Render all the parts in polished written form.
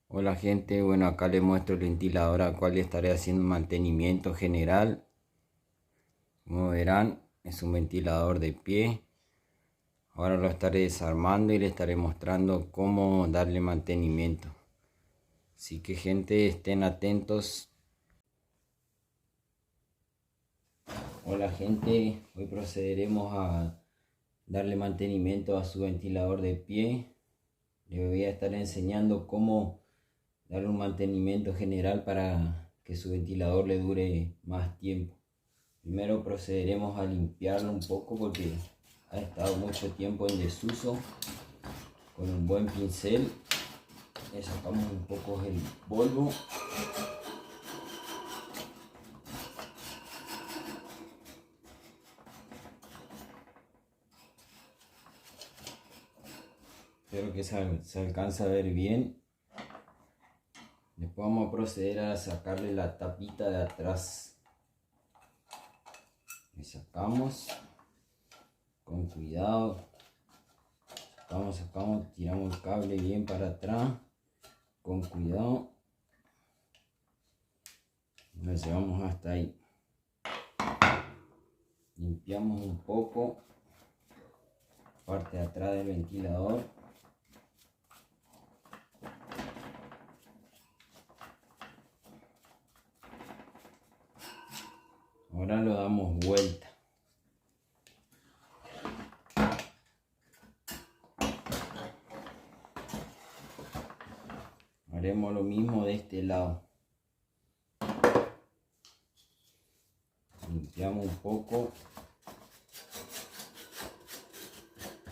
Hola gente, bueno, acá les muestro el ventilador al cual le estaré haciendo mantenimiento general. Como verán, es un ventilador de pie. Ahora lo estaré desarmando y le estaré mostrando cómo darle mantenimiento. Así que gente, estén atentos. Hola gente, hoy procederemos a darle mantenimiento a su ventilador de pie. Le voy a estar enseñando cómo darle un mantenimiento general para que su ventilador le dure más tiempo. Primero procederemos a limpiarlo un poco porque ha estado mucho tiempo en desuso. Con un buen pincel le sacamos un poco el polvo. Espero que se alcance a ver bien. Después vamos a proceder a sacarle la tapita de atrás. Le sacamos con cuidado. Sacamos, tiramos el cable bien para atrás. Con cuidado. Lo llevamos hasta ahí. Limpiamos un poco parte de atrás del ventilador. Ahora lo damos vuelta. Haremos lo mismo de este lado. Limpiamos un poco.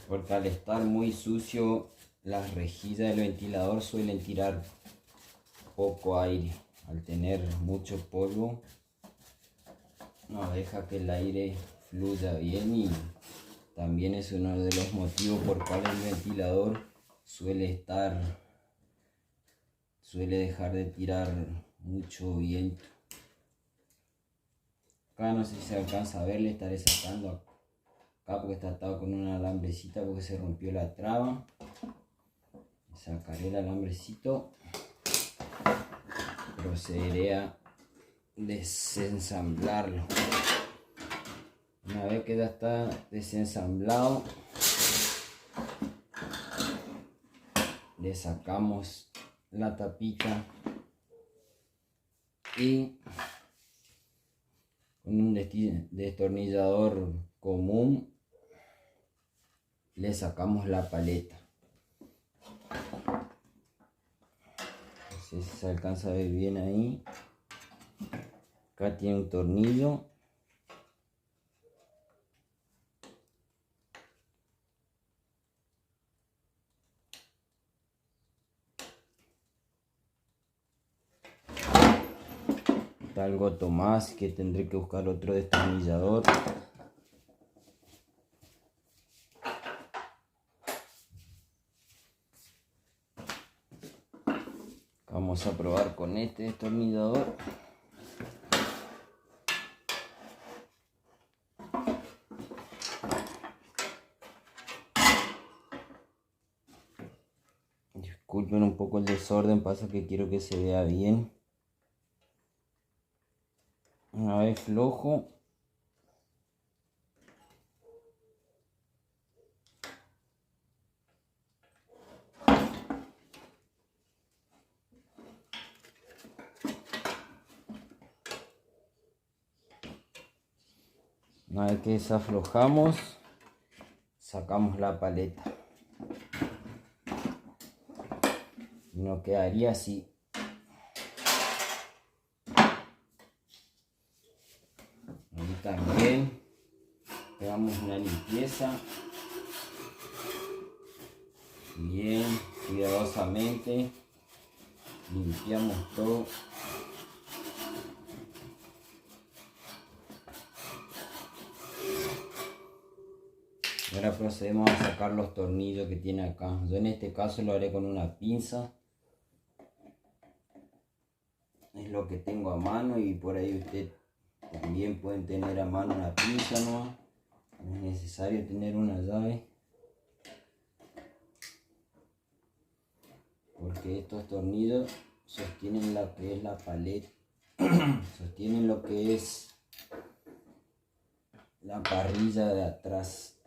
Porque al estar muy sucio, las rejillas del ventilador suelen tirar poco aire. Al tener mucho polvo, no deja que el aire fluya bien, y también es uno de los motivos por cuales el ventilador suele dejar de tirar mucho viento. Acá no sé si se alcanza a ver, le estaré sacando acá porque está atado con una alambrecita porque se rompió la traba. Sacaré el alambrecito. Procederé a desensamblarlo. Una vez que ya está desensamblado, le sacamos la tapita y con un destornillador común le sacamos la paleta. No sé si se alcanza a ver bien ahí. Acá tiene un tornillo. Está algo más que tendré que buscar otro destornillador. Vamos a probar con este destornillador. Disculpen un poco el desorden, pasa que quiero que se vea bien. Una vez flojo, una vez que desaflojamos, sacamos la paleta y nos quedaría así. Ahí también pegamos una limpieza bien cuidadosamente, limpiamos todo. Ahora procedemos a sacar los tornillos que tiene acá. Yo en este caso lo haré con una pinza. Es lo que tengo a mano, y por ahí usted también pueden tener a mano una pinza, no es necesario tener una llave, porque estos tornillos sostienen lo que es la paleta, sostienen lo que es la parrilla de atrás.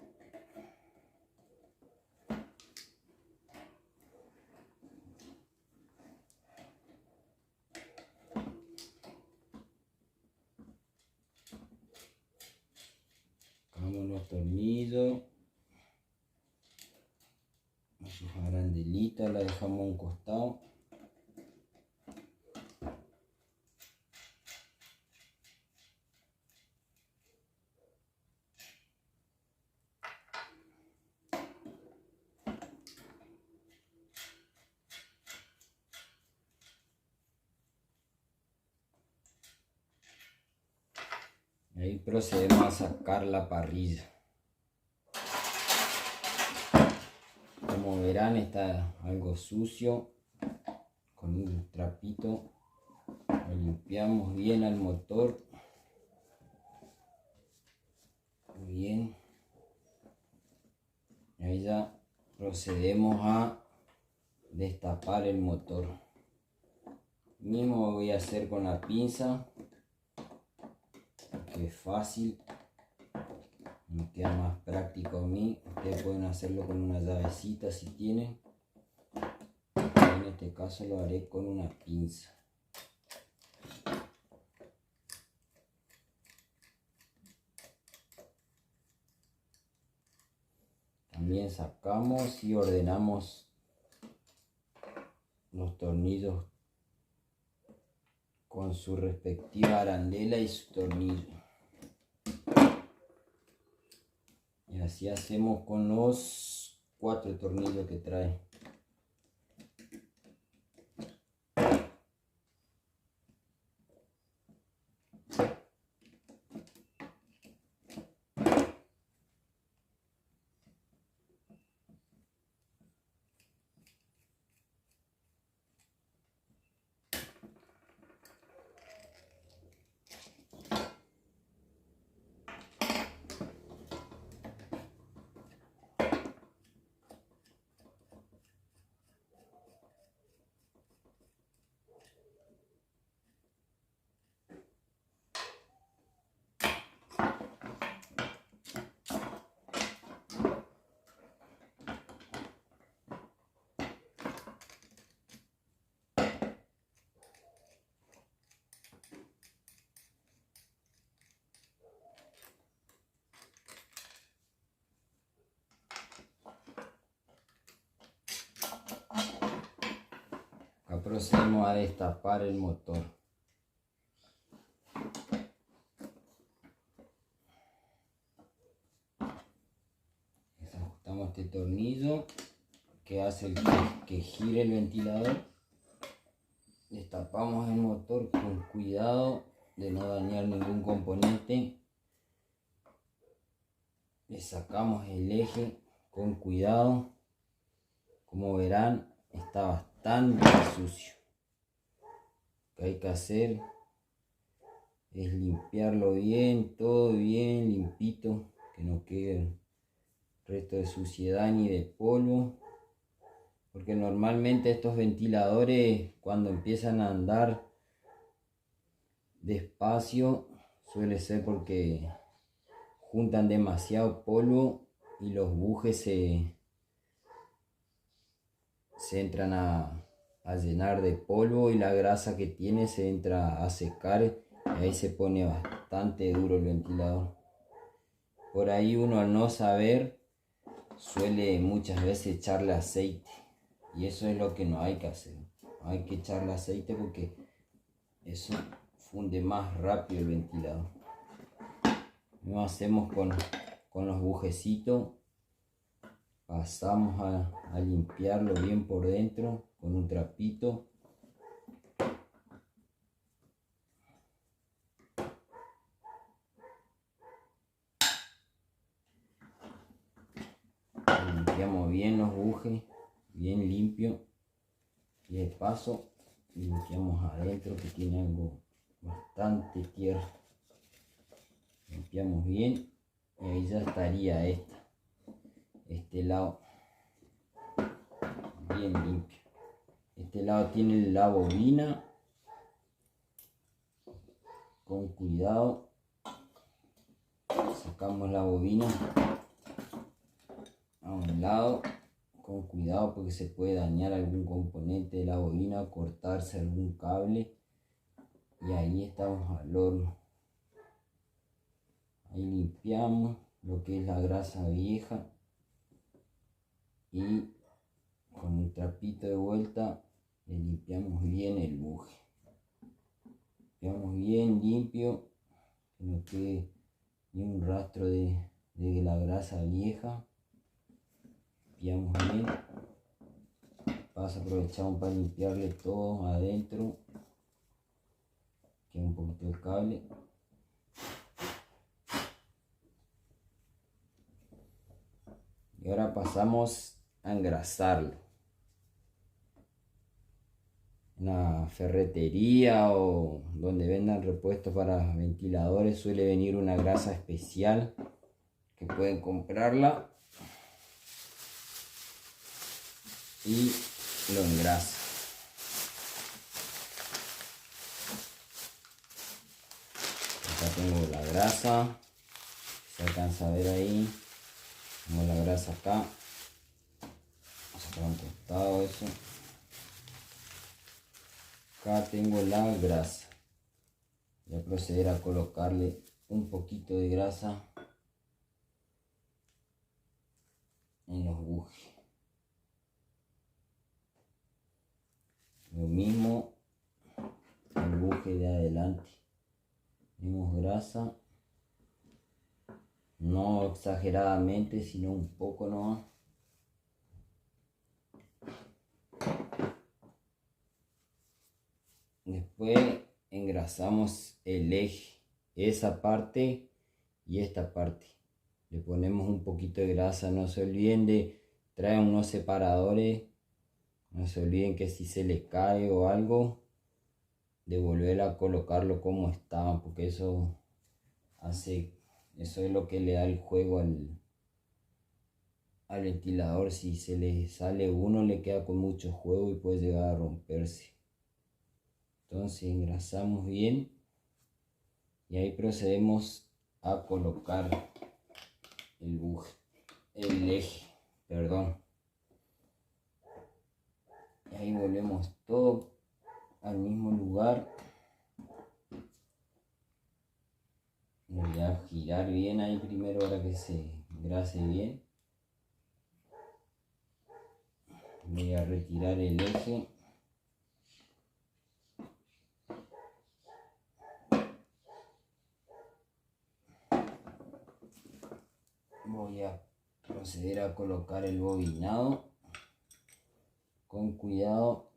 Sacamos los tornillos, esa arandelita la dejamos a un costado. Ahí procedemos a sacar la parrilla. Como verán, está algo sucio. Con un trapito lo limpiamos bien al motor. Muy bien. Ahí ya procedemos a destapar el motor. Mismo voy a hacer con la pinza, que es fácil, me queda más práctico a mí. Ustedes pueden hacerlo con una llavecita si tienen. En este caso lo haré con una pinza. También sacamos y ordenamos los tornillos con su respectiva arandela y su tornillo. Y así hacemos con los 4 tornillos que trae. Acá procedemos a destapar el motor. Desajustamos este tornillo que hace que gire el ventilador. Destapamos el motor con cuidado de no dañar ningún componente. Le sacamos el eje con cuidado. Como verán, está bastante sucio. Lo que hay que hacer es limpiarlo bien, todo bien limpito, que no quede resto de suciedad ni de polvo, porque normalmente estos ventiladores, cuando empiezan a andar despacio, suele ser porque juntan demasiado polvo y los bujes se entran a llenar de polvo, y la grasa que tiene se entra a secar, y ahí se pone bastante duro el ventilador. Por ahí uno, al no saber, suele muchas veces echarle aceite, y eso es lo que no hay que hacer. No hay que echarle aceite porque eso funde más rápido el ventilador. Lo hacemos con los bujecitos. Pasamos a limpiarlo bien por dentro con un trapito. Limpiamos bien los bujes, bien limpio. Y de paso limpiamos adentro, que tiene algo bastante tierra. Limpiamos bien y ahí ya estaría este lado bien limpio. Este lado tiene la bobina. Con cuidado. Sacamos la bobina a un lado. Con cuidado porque se puede dañar algún componente de la bobina, cortarse algún cable. Y ahí estamos al horno. Ahí limpiamos lo que es la grasa vieja. Y con un trapito de vuelta le limpiamos bien el buje. Limpiamos bien limpio, que no quede ni un rastro de la grasa vieja. Limpiamos bien. Aprovechamos para limpiarle todo adentro. Queda un poquito de cable. Y ahora pasamos a engrasarlo. Una ferretería o donde vendan repuestos para ventiladores suele venir una grasa especial que pueden comprarla y lo engrasa. Acá tengo la grasa, se alcanza a ver ahí, tengo la grasa acá, vamos a sacar un costado eso. Acá tengo la grasa. Voy a proceder a colocarle un poquito de grasa en los bujes. Lo mismo el buje de adelante. Tenemos grasa, no exageradamente, sino un poco nomás. Después engrasamos el eje, esa parte y esta parte. Le ponemos un poquito de grasa, no se olviden de traer unos separadores, no se olviden que si se les cae o algo, de volver a colocarlo como estaba, porque eso es lo que le da el juego al ventilador. Si se le sale uno, le queda con mucho juego y puede llegar a romperse. Entonces engrasamos bien y ahí procedemos a colocar el eje, perdón. Y ahí volvemos todo al mismo lugar. Voy a girar bien ahí primero para que se engrase bien. Voy a retirar el eje. Voy a proceder a colocar el bobinado con cuidado.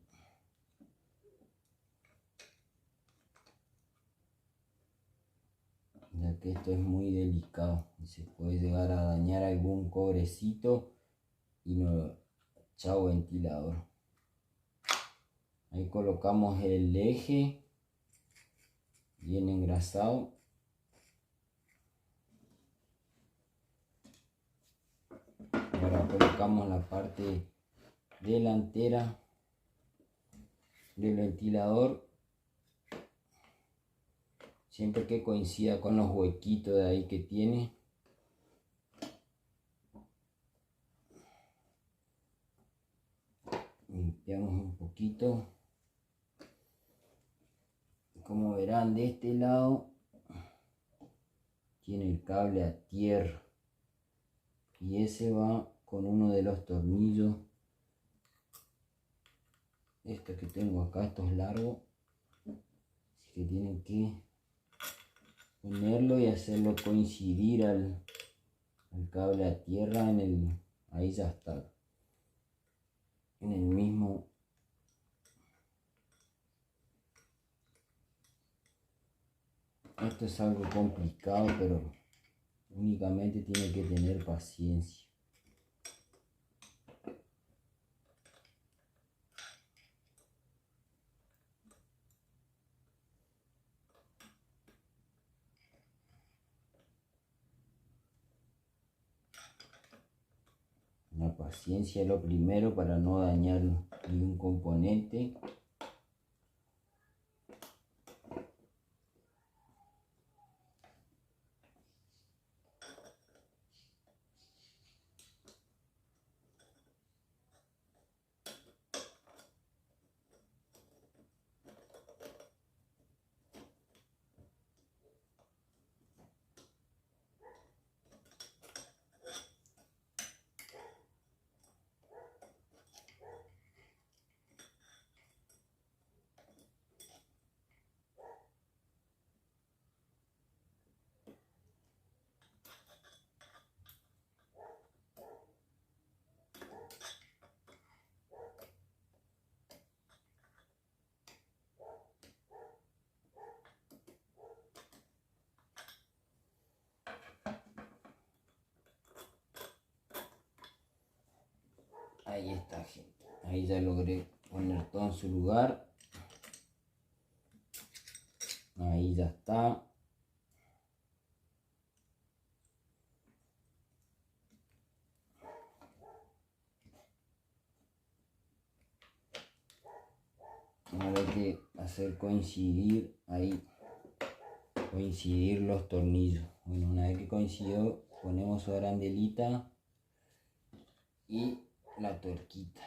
Ya que esto es muy delicado y se puede llegar a dañar algún cobrecito y no, chao ventilador. Ahí colocamos el eje bien engrasado. Ahora colocamos la parte delantera del ventilador, siempre que coincida con los huequitos de ahí que tiene. Limpiamos un poquito. Como verán, de este lado tiene el cable a tierra y ese va con uno de los tornillos. Este que tengo acá, estos largos, así que tienen que ponerlo y hacerlo coincidir al cable a tierra ahí ya está, en el mismo. Esto es algo complicado, pero únicamente tiene que tener paciencia. La paciencia es lo primero para no dañar ningún componente. Ahí está, gente. Ahí ya logré poner todo en su lugar. Ahí ya está. Ahora hay que hacer coincidir ahí. Coincidir los tornillos. Bueno, una vez que coincidió, ponemos su arandelita y la tuerquita.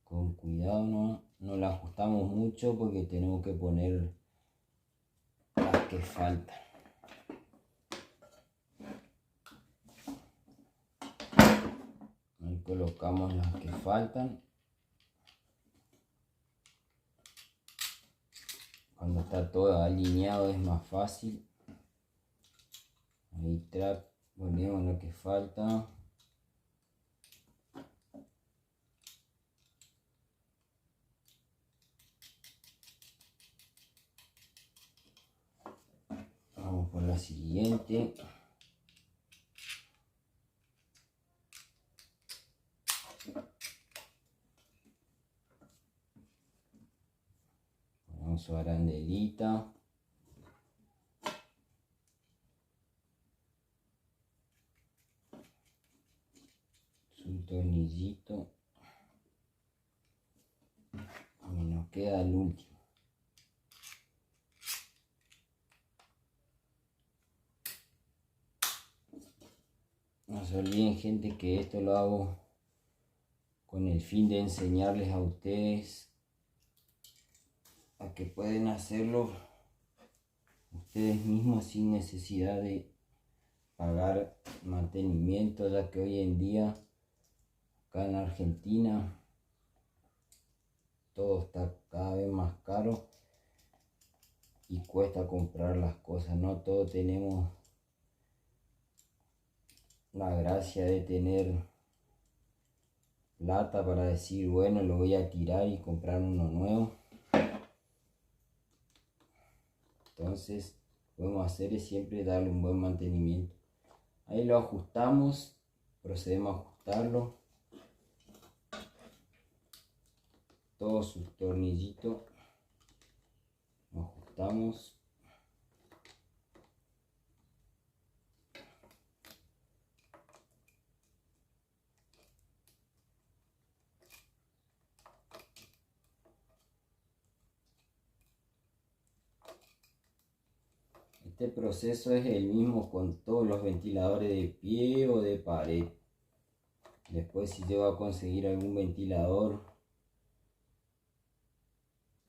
Con cuidado, no la ajustamos mucho porque tenemos que poner las que faltan. Ahí colocamos las que faltan. Cuando está todo alineado es más fácil. Ahí ponemos lo que falta. Vamos por la siguiente. Ponemos su arandelita. Su tornillito. Y nos queda el último. No se olviden, gente, que esto lo hago con el fin de enseñarles a ustedes a que pueden hacerlo ustedes mismos sin necesidad de pagar mantenimiento, ya que hoy en día acá en Argentina todo está cada vez más caro y cuesta comprar las cosas. No todos tenemos la gracia de tener plata para decir, bueno, lo voy a tirar y comprar uno nuevo. Entonces, lo que podemos hacer es siempre darle un buen mantenimiento. Ahí lo ajustamos, procedemos a ajustarlo. Todos sus tornillitos lo ajustamos. Este proceso es el mismo con todos los ventiladores de pie o de pared. Después, si llego a conseguir algún ventilador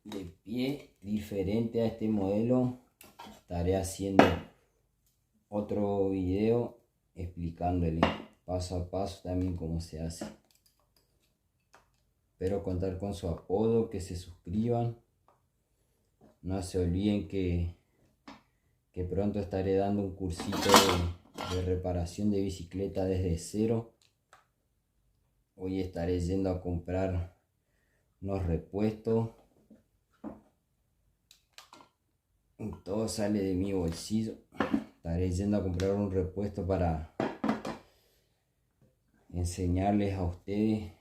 de pie diferente a este modelo, estaré haciendo otro video explicándole paso a paso también cómo se hace. Espero contar con su apoyo, que se suscriban. No se olviden que pronto estaré dando un cursito de reparación de bicicleta desde cero. Hoy estaré yendo a comprar unos repuestos. Todo sale de mi bolsillo. Estaré yendo a comprar un repuesto para enseñarles a ustedes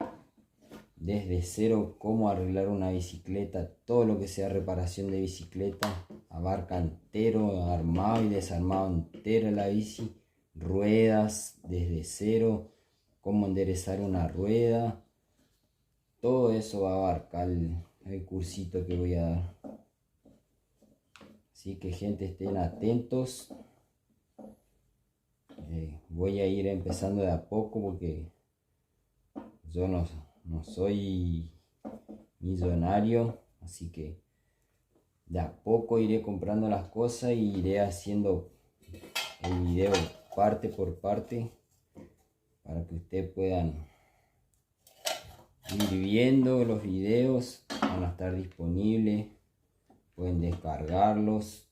desde cero cómo arreglar una bicicleta. Todo lo que sea reparación de bicicleta abarca entero, armado y desarmado entero la bici, ruedas desde cero, cómo enderezar una rueda. Todo eso va a abarcar el cursito que voy a dar. Así que gente, estén atentos. Voy a ir empezando de a poco porque yo no soy millonario. Así que de a poco iré comprando las cosas y iré haciendo el video parte por parte para que ustedes puedan ir viendo los videos. Van a estar disponibles, pueden descargarlos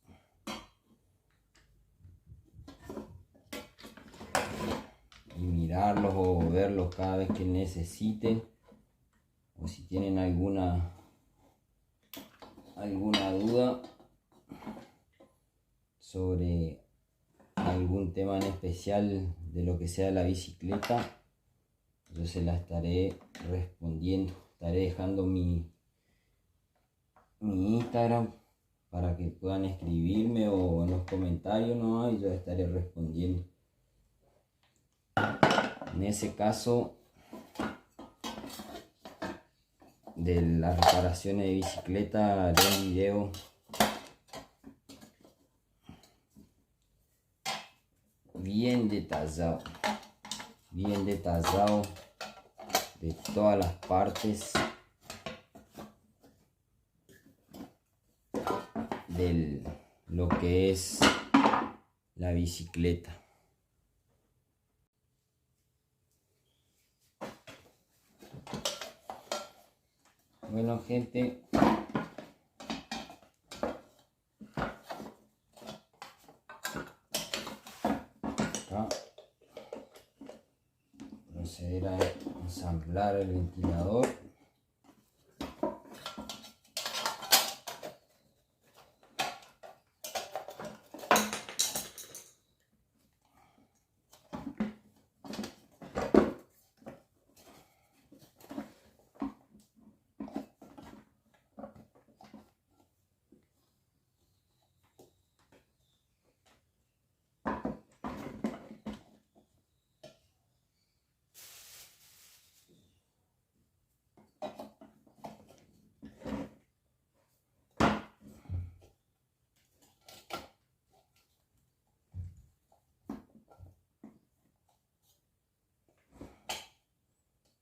y mirarlos o verlos cada vez que necesiten, o si tienen alguna duda sobre algún tema en especial de lo que sea la bicicleta, yo se la estaré respondiendo. Estaré dejando mi Instagram para que puedan escribirme o en los comentarios nomás y yo estaré respondiendo. En ese caso de las reparaciones de bicicleta haré un video bien detallado de todas las partes de lo que es la bicicleta. Bueno gente, acá proceder a ensamblar el ventilador.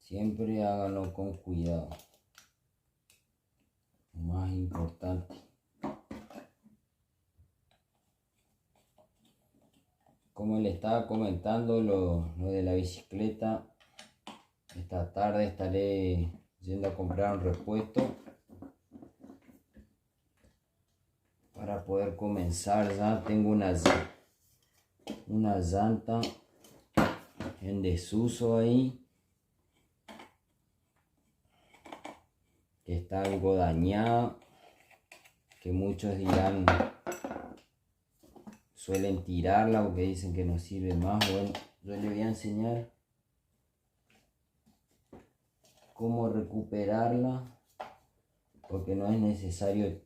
Siempre háganlo con cuidado. Lo más importante. Como le estaba comentando lo de la bicicleta, esta tarde estaré yendo a comprar un repuesto para poder comenzar. Ya tengo una llanta en desuso ahí, que está algo dañada, que muchos dirán, suelen tirarla porque dicen que no sirve más. Bueno, yo les voy a enseñar cómo recuperarla, porque no es necesario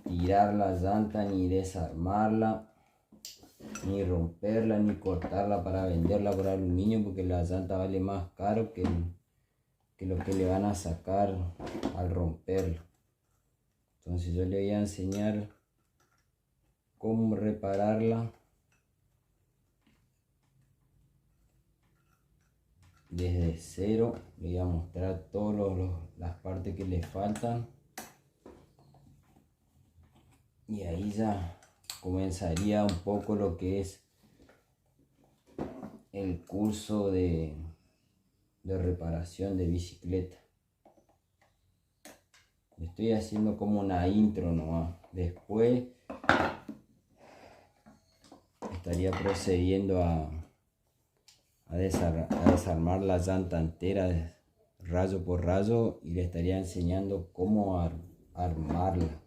tirar la llanta, ni desarmarla, ni romperla, ni cortarla para venderla por aluminio, porque la llanta vale más caro que lo que le van a sacar al romperla. Entonces yo le voy a enseñar cómo repararla desde cero. Le voy a mostrar todas las partes que le faltan y ahí ya comenzaría un poco lo que es el curso de reparación de bicicleta. Estoy haciendo como una intro nomás. Después estaría procediendo a desarmar la llanta entera rayo por rayo y le estaría enseñando cómo armarla.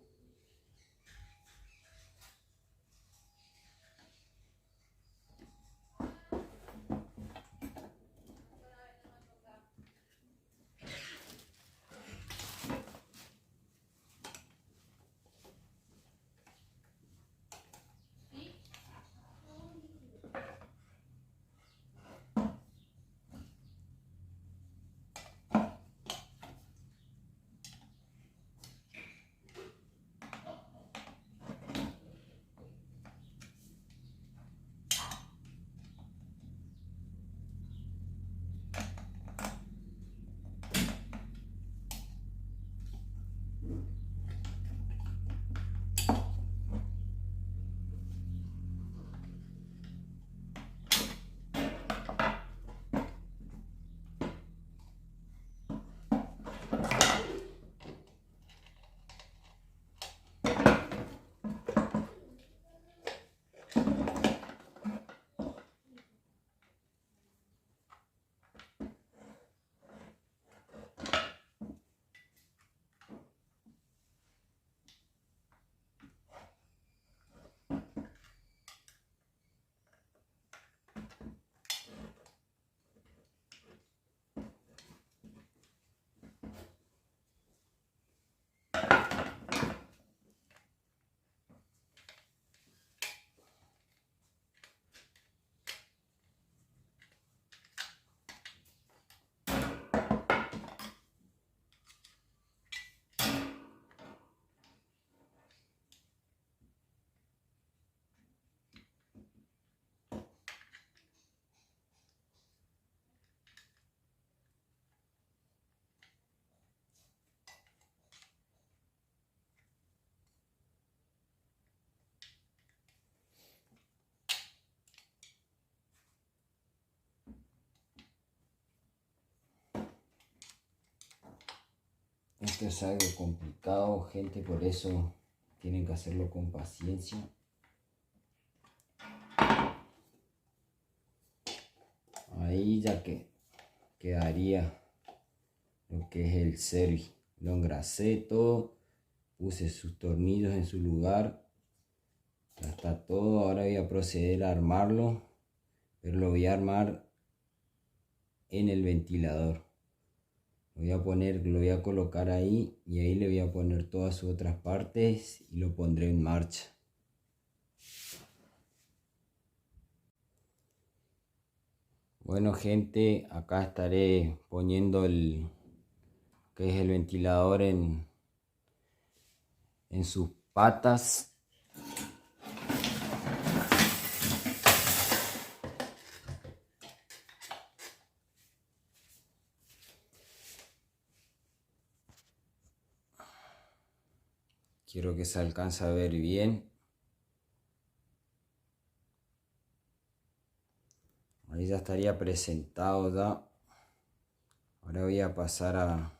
Esto es algo complicado, gente, por eso tienen que hacerlo con paciencia. Ahí ya que quedaría lo que es el servi. Lo engrasé todo, puse sus tornillos en su lugar. Ya está todo, ahora voy a proceder a armarlo, pero lo voy a armar en el ventilador. Lo voy a colocar ahí y ahí le voy a poner todas sus otras partes y lo pondré en marcha. Bueno, gente, acá estaré poniendo el que es el ventilador en sus patas. Quiero que se alcance a ver bien. Ahí ya estaría presentado ya. Ahora voy a pasar a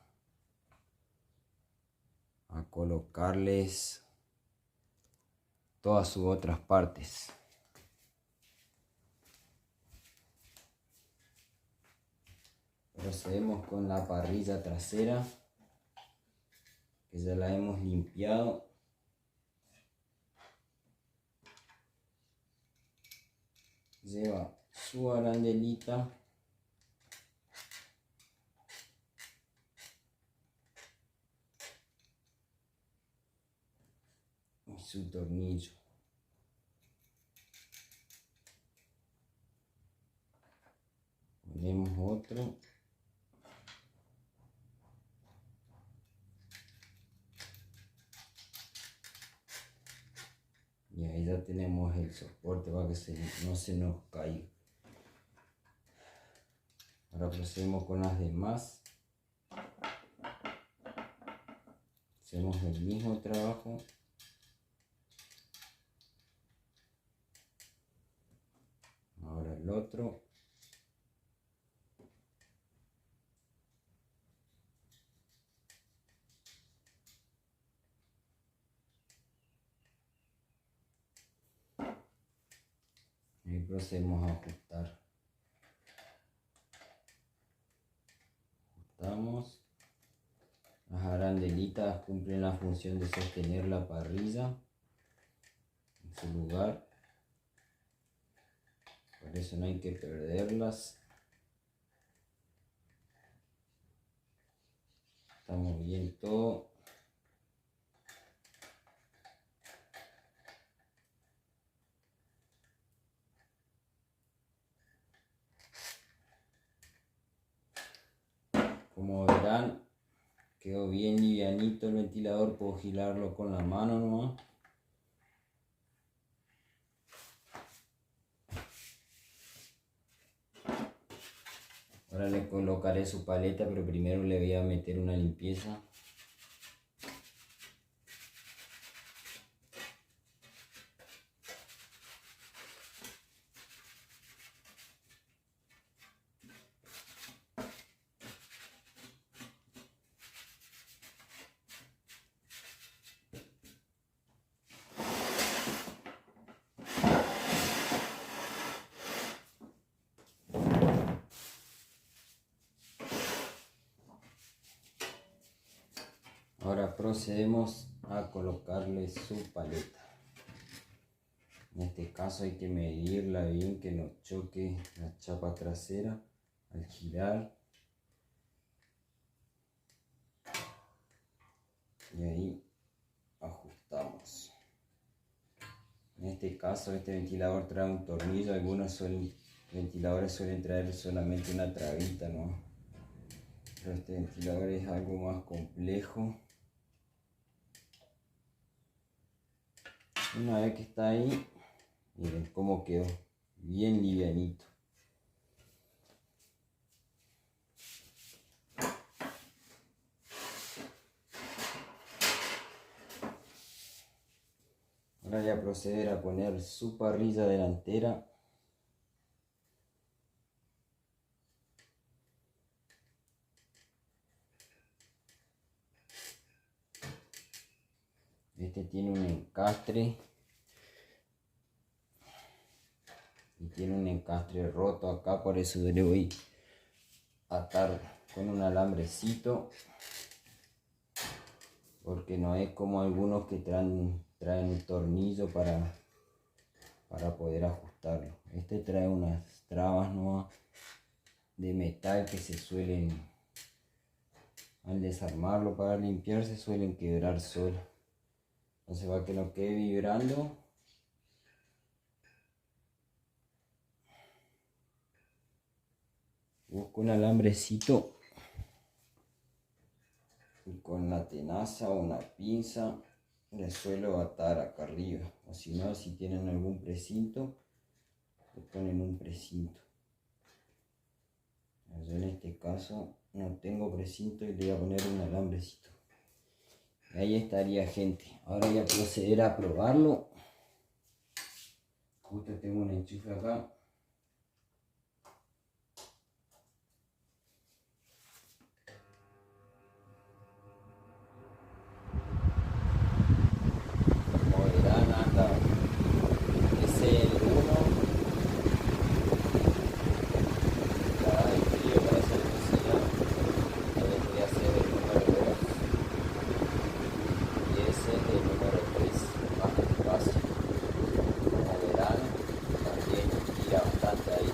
colocarles todas sus otras partes. Procedemos con la parrilla trasera, que ya la hemos limpiado. Lleva su arandelita. Y su tornillo. Ponemos otro. Y ahí ya tenemos el soporte para que no se nos caiga. Ahora procedemos con las demás. Hacemos el mismo trabajo. Ahora el otro. Y procedemos a ajustar. Ajustamos. Las arandelitas cumplen la función de sostener la parrilla en su lugar. Por eso no hay que perderlas. Estamos bien todo. Como verán, quedó bien livianito el ventilador, puedo girarlo con la mano nomás. Ahora le colocaré su paleta, pero primero le voy a meter una limpieza. Ahora procedemos a colocarle su paleta. En este caso hay que medirla bien, que no choque la chapa trasera al girar. Y ahí ajustamos. En este caso este ventilador trae un tornillo, ventiladores suelen traer solamente una trabita, ¿no? Pero este ventilador es algo más complejo. Una vez que está ahí, miren cómo quedó, bien livianito. Ahora voy a proceder a poner su parrilla delantera. Este tiene un encastre y tiene un encastre roto acá, por eso le voy a atar con un alambrecito, porque no es como algunos que traen un tornillo para poder ajustarlo. Este trae unas trabas nuevas de metal que se suelen, al desarmarlo para limpiar, se suelen quebrar solo. Entonces, para que no quede vibrando, busco un alambrecito y con la tenaza o una pinza le suelo atar acá arriba, o si no, si tienen algún precinto, le ponen un precinto. Yo en este caso no tengo precinto y le voy a poner un alambrecito. Y ahí estaría, gente. Ahora voy a proceder a probarlo. Justo tengo un enchufe acá. Como verán, anda. Ese es el 1. Ya hay frío para hacer cocina. También voy a hacer el número 2. Y ese es el número 3. Más despacio. Como verán, también tira bastante ahí.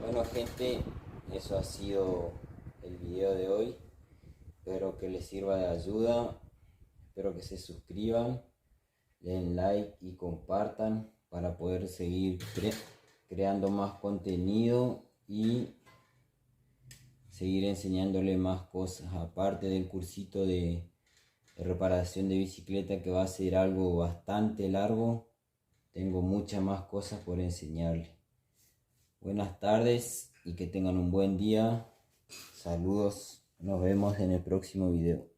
Bueno, gente, eso ha sido el video de hoy. Espero que les sirva de ayuda. Espero que se suscriban, den like y compartan para poder seguir creando más contenido y seguir enseñándole más cosas, aparte del cursito de reparación de bicicleta, que va a ser algo bastante largo. Tengo muchas más cosas por enseñarles. Buenas tardes y que tengan un buen día. Saludos. Nos vemos en el próximo video.